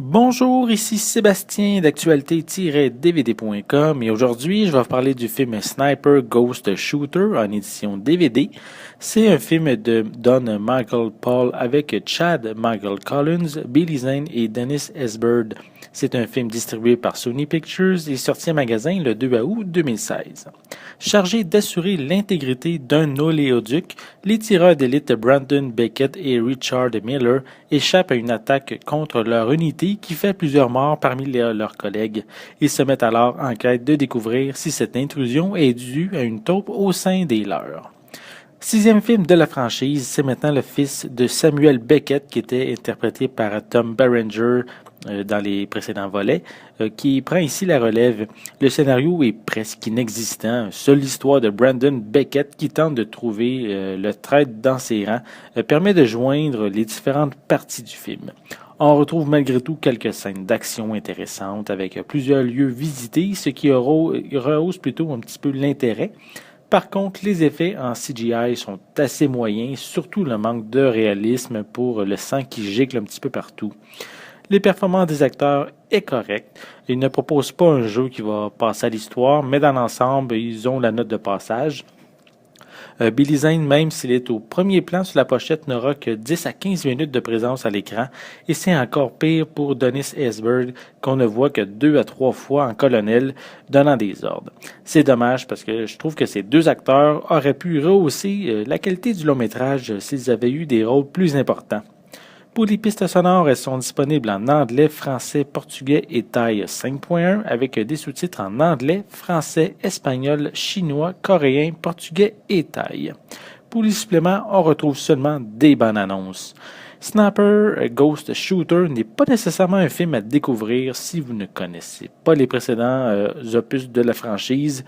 Bonjour, ici Sébastien d'actualité-dvd.com et aujourd'hui je vais vous parler du film Sniper Ghost Shooter en édition DVD. C'est un film de Don Michael Paul avec Chad Michael Collins, Billy Zane et Dennis Haysbert. C'est un film distribué par Sony Pictures et sorti en magasin le 2 août 2016. Chargé d'assurer l'intégrité d'un oléoduc, les tireurs d'élite Brandon Beckett et Richard Miller échappent à une attaque contre leur unité qui fait plusieurs morts parmi leurs collègues. Ils se mettent alors en quête de découvrir si cette intrusion est due à une taupe au sein des leurs. Sixième film de la franchise, c'est maintenant le fils de Samuel Beckett qui était interprété par Tom Berenger dans les précédents volets, qui prend ici la relève. Le scénario est presque inexistant. Seule l'histoire de Brandon Beckett qui tente de trouver le traître dans ses rangs permet de joindre les différentes parties du film. On retrouve malgré tout quelques scènes d'action intéressantes avec plusieurs lieux visités, ce qui rehausse plutôt un petit peu l'intérêt. Par contre, les effets en CGI sont assez moyens, surtout le manque de réalisme pour le sang qui gicle un petit peu partout. Les performances des acteurs est correct. Ils ne proposent pas un jeu qui va passer à l'histoire, mais dans l'ensemble, ils ont la note de passage. Billy Zane, même s'il est au premier plan sur la pochette, n'aura que 10 à 15 minutes de présence à l'écran, et c'est encore pire pour Dennis Haysbert, qu'on ne voit que 2 à 3 fois en colonel, donnant des ordres. C'est dommage parce que je trouve que ces deux acteurs auraient pu rehausser la qualité du long métrage s'ils avaient eu des rôles plus importants. Pour les pistes sonores, elles sont disponibles en anglais, français, portugais et thaï 5.1 avec des sous-titres en anglais, français, espagnol, chinois, coréen, portugais et thaï. Pour les suppléments, on retrouve seulement des bandes annonces. Sniper Ghost Shooter n'est pas nécessairement un film à découvrir si vous ne connaissez pas les précédents opus de la franchise.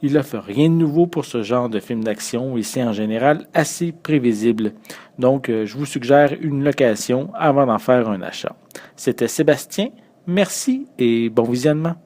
Il n'offre rien de nouveau pour ce genre de film d'action et c'est en général assez prévisible. Donc, je vous suggère une location avant d'en faire un achat. C'était Sébastien, merci et bon visionnement.